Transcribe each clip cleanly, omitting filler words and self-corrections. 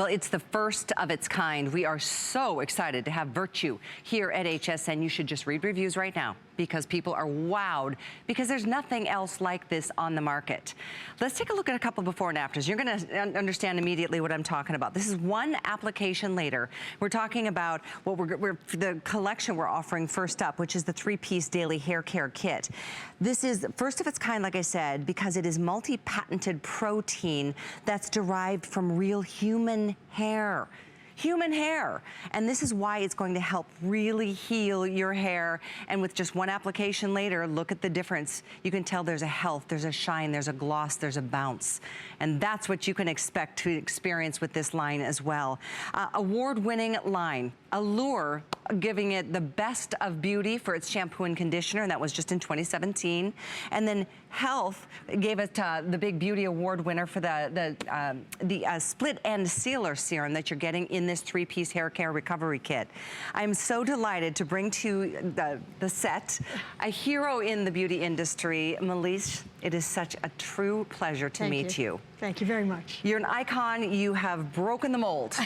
Well, it's the first of its kind. We are so excited to have Virtue here at HSN. You should just read reviews right now because people are wowed because there's nothing else like this on the market. Let's take a look at a couple before and afters. You're gonna understand immediately what I'm talking about. This is one application later. We're talking about what the collection we're offering first up, which is the 3-piece daily hair care kit. This is first of its kind, like I said, because it is multi-patented protein that's derived from real human hair. Human hair. And this is why it's going to help really heal your hair. And with just one application later, look at the difference. You can tell there's a health, there's a shine, there's a gloss, there's a bounce. And that's what you can expect to experience with this line as well. Award-winning line, Allure, giving it the best of beauty for its shampoo and conditioner, and that was just in 2017. And then Health gave it the Big Beauty Award winner for the split end sealer serum that you're getting in this 3-piece hair care recovery kit. I'm so delighted to bring to the set a hero in the beauty industry. Melise, it is such a true pleasure to meet you. Thank you very much. You're an icon. You have broken the mold.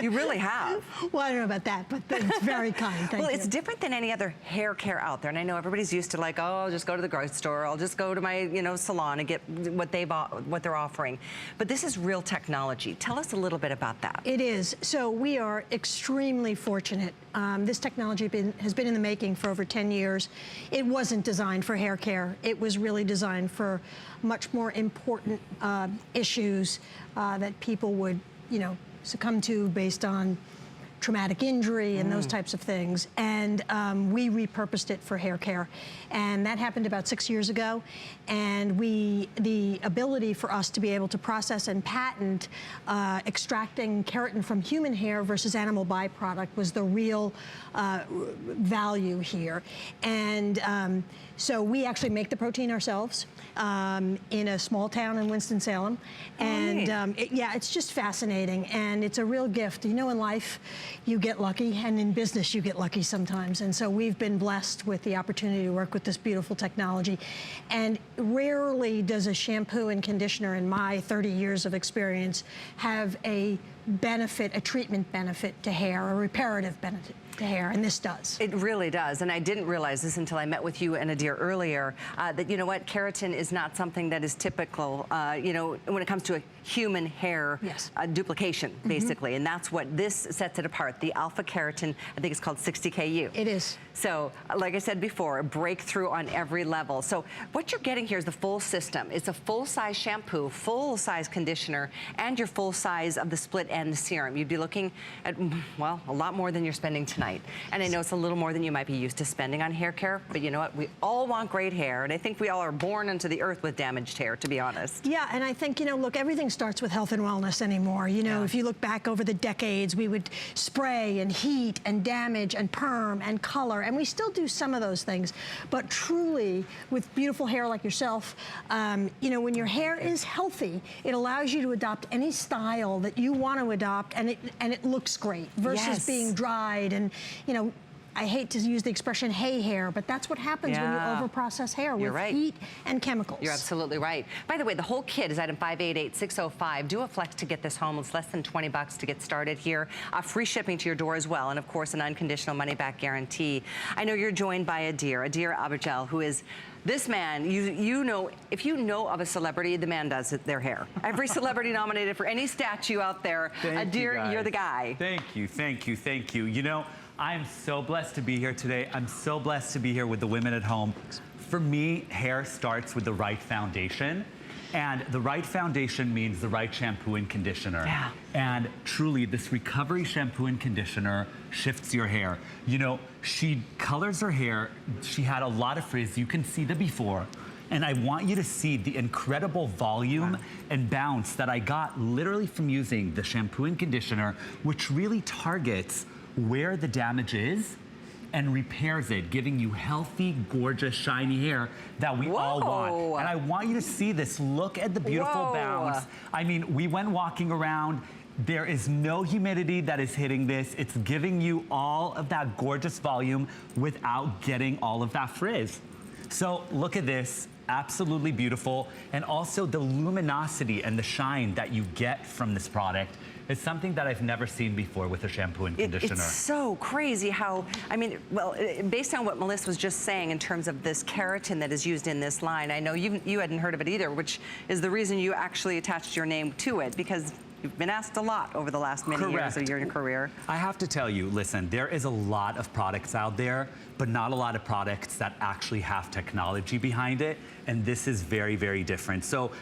You really have. Well, I don't know about that, but it's very kind. Thank you. Well, it's different than any other hair care out there. And I know everybody's used to like, oh, I'll just go to the grocery store. I'll just go to my, salon and get what they're offering. But this is real technology. Tell us a little bit about that. It is. So we are extremely fortunate. This technology has been in the making for over 10 years. It wasn't designed for hair care. It was really designed for much more important issues that people would, succumb to based on traumatic injury and those types of things. And we repurposed it for hair care. And that happened about 6 years ago. And the ability for us to be able to process and patent extracting keratin from human hair versus animal byproduct was the real value here. And so we actually make the protein ourselves in a small town in Winston-Salem. And it's just fascinating. And it's a real gift. In life, you get lucky, and in business, you get lucky sometimes. And so we've been blessed with the opportunity to work with this beautiful technology. And rarely does a shampoo and conditioner, in my 30 years of experience, have a benefit, a treatment benefit to hair, a reparative benefit to hair, and this does. It really does, and I didn't realize this until I met with you and Adir earlier, that keratin is not something that is typical, when it comes to a human hair duplication, basically, and that's what this sets it apart. The alpha keratin, I think it's called 60KU. It is. So, like I said before, a breakthrough on every level. So what you're getting here is the full system. It's a full-size shampoo, full-size conditioner, and your full size of the split end serum. You'd be looking at, well, a lot more than you're spending tonight. And I know it's a little more than you might be used to spending on hair care, but you know what? We all want great hair, and I think we all are born into the earth with damaged hair, to be honest. Yeah, and I think, look, everything starts with health and wellness anymore. If you look back over the decades, we would spray and heat and damage and perm and color, and we still do some of those things. But truly, with beautiful hair like yourself, when your hair is healthy, it allows you to adopt any style that you want to adopt, and it looks great versus being dried and, I hate to use the expression hay hair, but that's what happens when you overprocess hair with heat and chemicals. You're absolutely right. By the way, the whole kit is item 588605. Do a flex to get this home. It's less than 20 bucks to get started here. Free shipping to your door as well, and of course an unconditional money-back guarantee. I know you're joined by Adir Abergel, who is this man. If you know of a celebrity, the man does their hair. Every celebrity nominated for any statue out there, Adir, you're the guy. Thank you, thank you, thank you. I am so blessed to be here today. I'm so blessed to be here with the women at home. For me, hair starts with the right foundation. And the right foundation means the right shampoo and conditioner. Yeah. And truly, this recovery shampoo and conditioner shifts your hair. She colors her hair. She had a lot of frizz. You can see the before. And I want you to see the incredible volume and bounce that I got literally from using the shampoo and conditioner, which really targets where the damage is and repairs it, giving you healthy, gorgeous, shiny hair that we all want. And I want you to see this. Look at the beautiful bounce. I mean, we went walking around. There is no humidity that is hitting this. It's giving you all of that gorgeous volume without getting all of that frizz. So look at this. absolutely beautiful. And also the luminosity and the shine that you get from this product is something that I've never seen before with a shampoo and conditioner. It's so crazy how, I mean, well, based on what Melissa was just saying in terms of this keratin that is used in this line, I know you hadn't heard of it either, which is the reason you actually attached your name to it, because you've been asked a lot over the last many years of your career. I have to tell you, listen, there is a lot of products out there, but not a lot of products that actually have technology behind it, and this is very, very different. So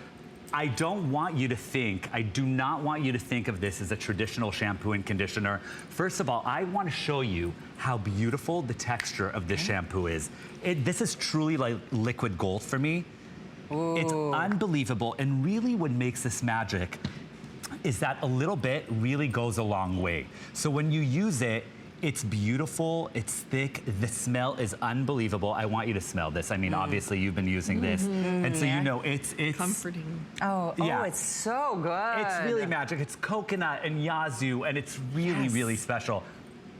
I don't want you to think, I do not want you to think of this as a traditional shampoo and conditioner. First of all, I want to show you how beautiful the texture of this shampoo is. This is truly like liquid gold for me. Ooh. It's unbelievable, and really what makes this magic is that a little bit really goes a long way. So when you use it, it's beautiful, it's thick, the smell is unbelievable. I want you to smell this. I mean, obviously you've been using this, and so you know it's comforting. Yeah. It's so good. It's really magic. It's coconut and yazoo, and it's really, really special.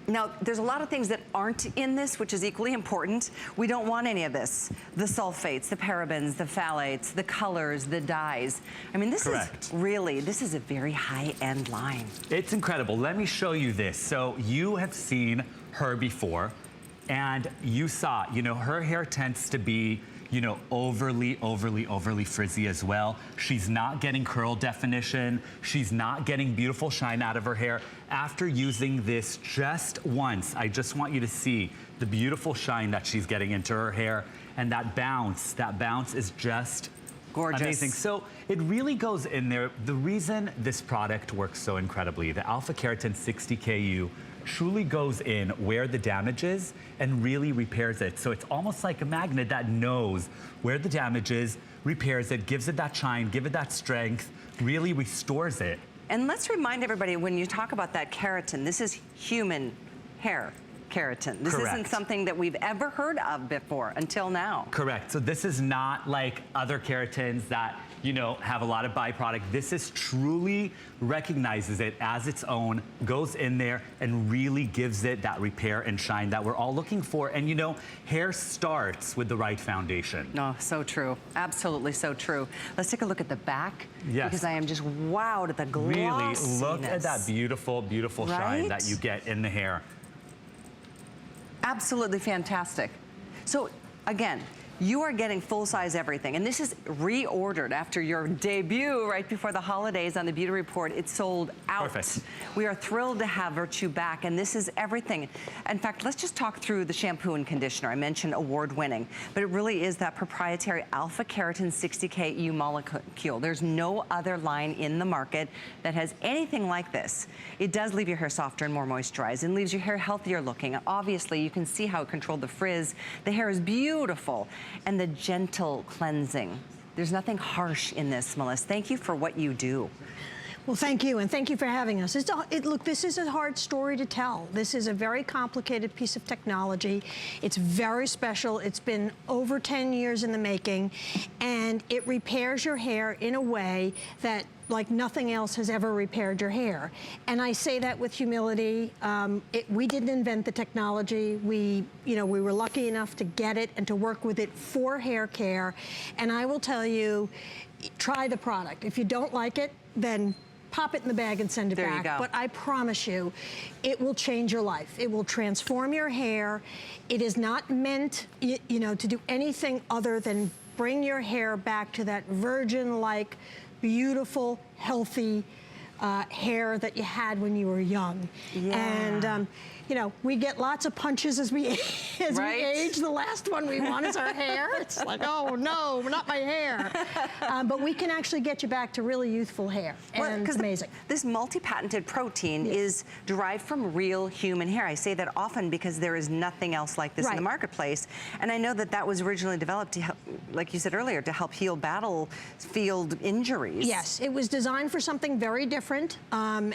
Now, there's a lot of things that aren't in this, which is equally important. We don't want any of this. The sulfates, the parabens, the phthalates, the colors, the dyes. I mean, this is a very high-end line. It's incredible. Let me show you this. So you have seen her before, and you saw, you know, her hair tends to be, you know, overly frizzy as well. She's not getting curl definition. She's not getting beautiful shine out of her hair. After using this just once, I just want you to see the beautiful shine that she's getting into her hair, and that bounce is just gorgeous. Amazing. So it really goes in there. The reason this product works so incredibly, the Alpha Keratin 60KU truly goes in where the damage is and really repairs it. So it's almost like a magnet that knows where the damage is, repairs it, gives it that shine, give it that strength, really restores it. And let's remind everybody, when you talk about that keratin, this is human hair keratin. This isn't something that we've ever heard of before until now. Correct. So this is not like other keratins that, you know, have a lot of byproduct. This is truly recognizes it as its own, goes in there and really gives it that repair and shine that we're all looking for. And you know, hair starts with the right foundation. No, so true. Absolutely so true. Let's take a look at the back. Yes. Because I am just wowed at the glossiness. Really, look at that beautiful, beautiful shine that you get in the hair. Absolutely fantastic. So again, you are getting full-size everything, and this is reordered after your debut right before the holidays on the Beauty Report. It sold out. Perfect. We are thrilled to have Virtue back, and this is everything. In fact, let's just talk through the shampoo and conditioner. I mentioned award-winning, but it really is that proprietary Alpha Keratin 60KU molecule. There's no other line in the market that has anything like this. It does leave your hair softer and more moisturized, and leaves your hair healthier looking. Obviously, you can see how it controlled the frizz. The hair is beautiful. And the gentle cleansing. There's nothing harsh in this, Melissa. Thank you for what you do. Well, thank you, and thank you for having us. Look, this is a hard story to tell. This is a very complicated piece of technology. It's very special. It's been over 10 years in the making, and it repairs your hair in a way that like nothing else has ever repaired your hair. And I say that with humility. We didn't invent the technology. We were lucky enough to get it and to work with it for hair care. And I will tell you, try the product. If you don't like it, then pop it in the bag and send it back. There you go. But I promise you, it will change your life. It will transform your hair. It is not meant, to do anything other than bring your hair back to that virgin-like, beautiful, healthy hair that you had when you were young. Yeah. And we get lots of punches as we age. The last one we want is our hair. It's like, oh no, not my hair. But we can actually get you back to really youthful hair, and it's amazing. This multi-patented protein is derived from real human hair. I say that often because there is nothing else like this in the marketplace. And I know that that was originally developed to help, like you said earlier, to help heal battlefield injuries. Yes, it was designed for something very different. And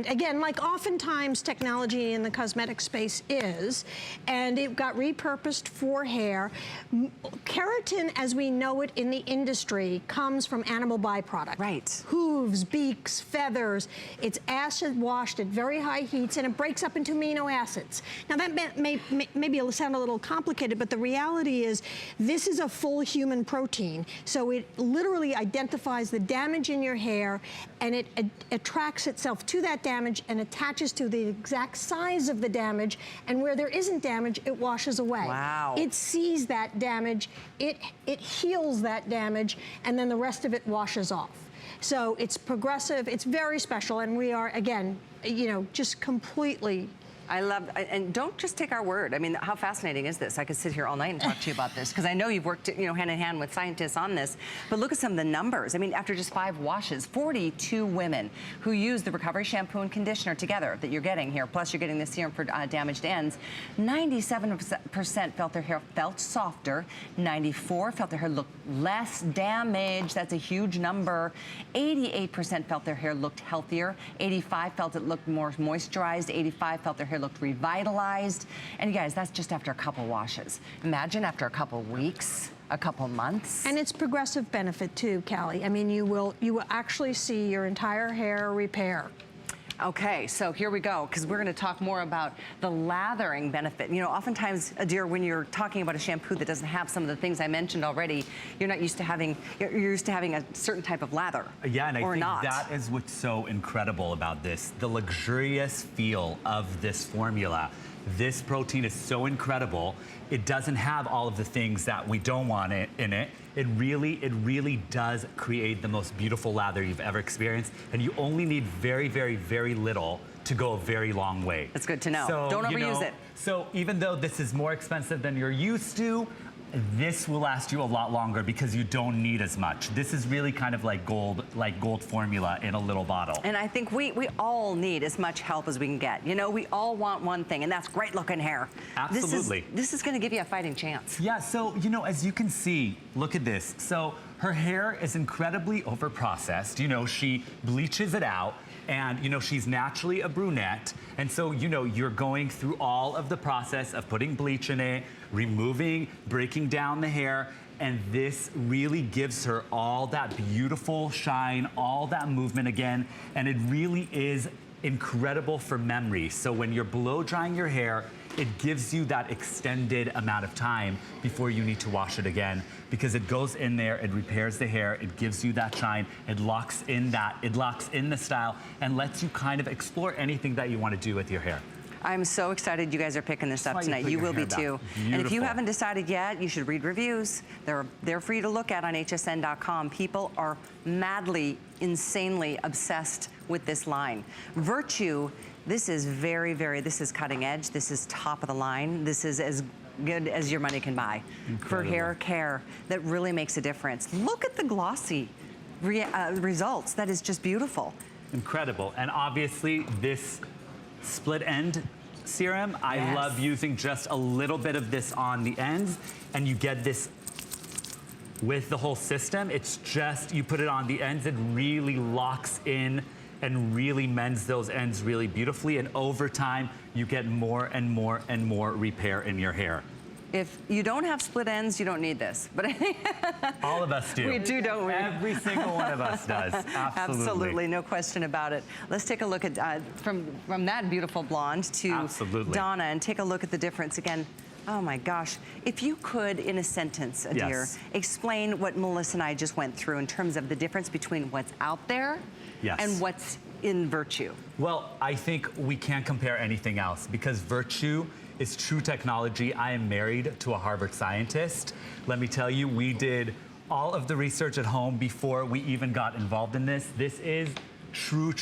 again, like oftentimes technology in the cosmetic space is, and it got repurposed for hair. Keratin, as we know it in the industry, comes from animal byproduct. Right. Hooves, beaks, feathers. It's acid washed at very high heats, and it breaks up into amino acids. Now that may sound a little complicated, but the reality is this is a full human protein. So it literally identifies the damage in your hair, and it attracts itself to that damage and attaches to the exact size of the damage, and where there isn't damage, it washes away. Wow. It sees that damage, it heals that damage, and then the rest of it washes off. So it's progressive, it's very special, and we are, again, you know, just completely. I love, and don't just take our word. I mean, how fascinating is this? I could sit here all night and talk to you about this, because I know you've worked, you know, hand in hand with scientists on this, but look at some of the numbers. I mean, after just 5 washes, 42 women who use the recovery shampoo and conditioner together that you're getting here, plus you're getting the serum for damaged ends, 97% felt their hair felt softer, 94% felt their hair looked less damaged. That's a huge number. 88% felt their hair looked healthier, 85% felt it looked more moisturized, 85% felt their hair looked revitalized. And you guys, that's just after a couple washes. Imagine after a couple weeks, a couple months. And it's progressive benefit too, Callie. I mean, you will actually see your entire hair repair. Okay, so here we go, because we're going to talk more about the lathering benefit. You know, oftentimes, Adir, when you're talking about a shampoo that doesn't have some of the things I mentioned already, you're not used to having, you're used to having a certain type of lather. Yeah, and I think not. that is what's so incredible about this, the luxurious feel of this formula. This protein is so incredible. It doesn't have all of the things that we don't want in it. It really does create the most beautiful lather you've ever experienced, and you only need very, very, very little to go a very long way. That's good to know. So, don't overuse it. So even though this is more expensive than you're used to, this will last you a lot longer because you don't need as much. This is really kind of like gold formula in a little bottle. And I think we all need as much help as we can get. You know, we all want one thing, and that's great looking hair. Absolutely. This is gonna give you a fighting chance. Yeah, so, you know, as you can see, look at this. So her hair is incredibly over-processed. You know, she bleaches it out, and, you know, she's naturally a brunette. And so, you know, you're going through all of the process of putting bleach in it, removing, breaking down the hair, and this really gives her all that beautiful shine, all that movement again, and it really is incredible for memory. So when you're blow drying your hair, it gives you that extended amount of time before you need to wash it again, because it goes in there, it repairs the hair, it gives you that shine, it locks in the style, and lets you kind of explore anything that you want to do with your hair. I'm so excited you guys are picking this up tonight. You will be too. And if you haven't decided yet, you should read reviews. They're there for you to look at on hsn.com. People are madly, insanely obsessed with this line. Virtue, this is this is cutting edge. This is top of the line. This is as good as your money can buy. Incredible. For hair care that really makes a difference. Look at the glossy results. That is just beautiful. Incredible. And obviously this split end serum, I love using just a little bit of this on the ends, and you get this with the whole system. It's just, you put it on the ends, it really locks in and really mends those ends really beautifully, and over time you get more and more and more repair in your hair. If you don't have split ends, you don't need this. But I think all of us do. We do, don't we? Every single one of us does. Absolutely. Absolutely, no question about it. Let's take a look at from that beautiful blonde to Donna, and take a look at the difference again. Oh my gosh. If you could, in a sentence, Adir, explain what Melissa and I just went through in terms of the difference between what's out there and what's in Virtue. Well, I think we can't compare anything else, because Virtue is true technology. I am married to a Harvard scientist. Let me tell you, we did all of the research at home before we even got involved in this. This is true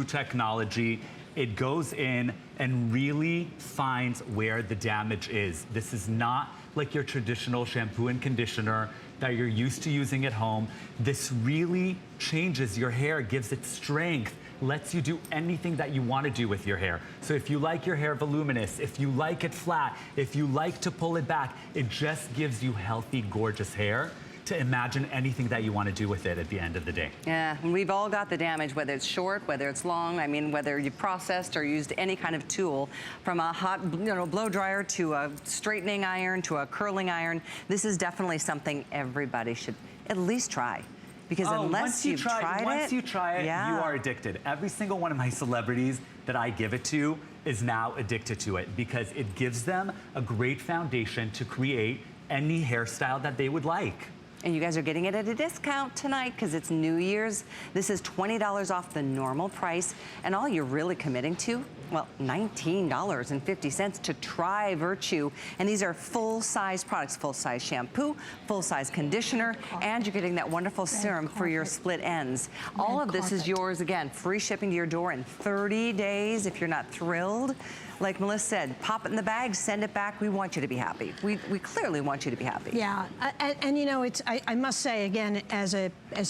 technology. It goes in and really finds where the damage is. This is not like your traditional shampoo and conditioner that you're used to using at home. This really changes your hair, gives it strength, lets you do anything that you want to do with your hair. So if you like your hair voluminous, if you like it flat, if you like to pull it back, it just gives you healthy, gorgeous hair. to imagine anything that you want to do with it at the end of the day. Yeah, and we've all got the damage, whether it's short, whether it's long. I mean, whether you processed or used any kind of tool, from a hot, blow dryer to a straightening iron to a curling iron. This is definitely something everybody should at least try. Because unless you've tried it, once you try it, yeah, you are addicted. Every single one of my celebrities that I give it to is now addicted to it because it gives them a great foundation to create any hairstyle that they would like. And you guys are getting it at a discount tonight because it's New Year's. This is $20 off the normal price. And all you're really committing to, well, $19.50 to try Virtue. And these are full-size products, full-size shampoo, full-size conditioner, and you're getting that wonderful serum for your split ends. All of this is yours, again, free shipping to your door in 30 days if you're not thrilled. Like Melissa said, pop it in the bag, send it back. We want you to be happy. We clearly want you to be happy. Yeah, and you know, I must say again, as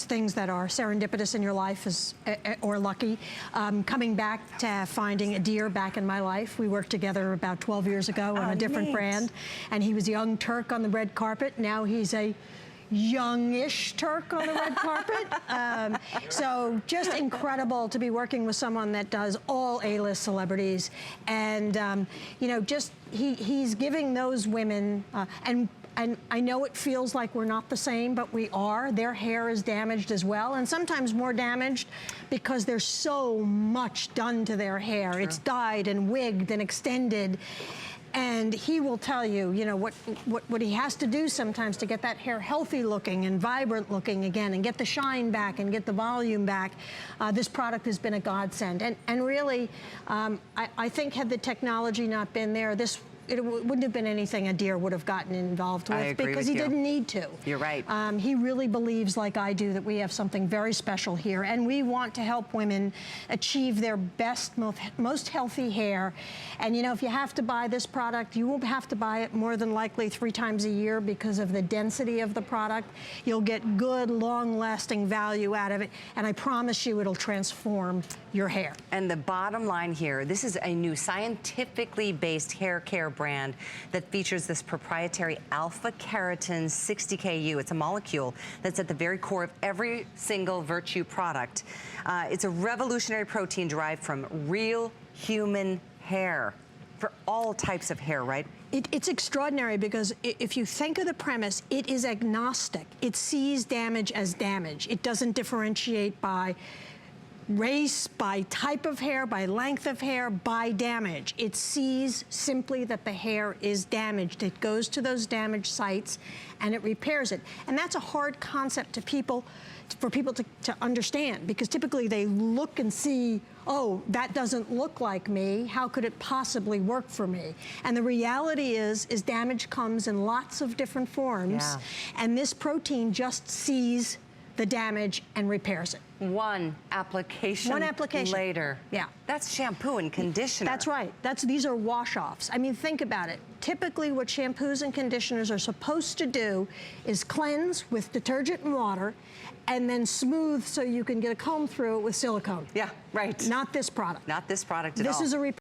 things that are serendipitous in your life or lucky, coming back to finding a deer back in my life. We worked together about 12 years ago on a different brand, and he was a young Turk on the red carpet. Now he's a youngish Turk on the red carpet. So just incredible to be working with someone that does all A-list celebrities. And, you know, just he's giving those women, and I know it feels like we're not the same, but we are. Their hair is damaged as well, and sometimes more damaged because there's so much done to their hair. True. It's dyed and wigged and extended. And he will tell you, you know, what he has to do sometimes to get that hair healthy looking and vibrant looking again and get the shine back and get the volume back. This product has been a godsend. And really, I think had the technology not been there, it wouldn't have been anything a deer would have gotten involved with because he didn't need to. You're right. He really believes, like I do, that we have something very special here, and we want to help women achieve their best, most healthy hair. And you know, if you have to buy this product, you won't have to buy it more than likely 3 times a year because of the density of the product. You'll get good, long-lasting value out of it, and I promise you it'll transform your hair. And the bottom line here, this is a new scientifically based hair care brand that features this proprietary alpha keratin 60KU. It's a molecule that's at the very core of every single Virtue product. It's a revolutionary protein derived from real human hair for all types of hair, right? It's extraordinary because if you think of the premise, it is agnostic. It sees damage as damage. It doesn't differentiate by race, by type of hair, by length of hair, by damage. It sees simply that the hair is damaged. It goes to those damaged sites and it repairs it. And that's a hard concept to for people to understand, because typically they look and see, oh, that doesn't look like me. How could it possibly work for me? And the reality is damage comes in lots of different forms. Yeah. And this protein just sees the damage and repairs it. One application later. Yeah. That's shampoo and conditioner. That's right. These are wash-offs. I mean, think about it. Typically what shampoos and conditioners are supposed to do is cleanse with detergent and water and then smooth so you can get a comb through it with silicone. Yeah, right. Not this product. Not this product at all. This is a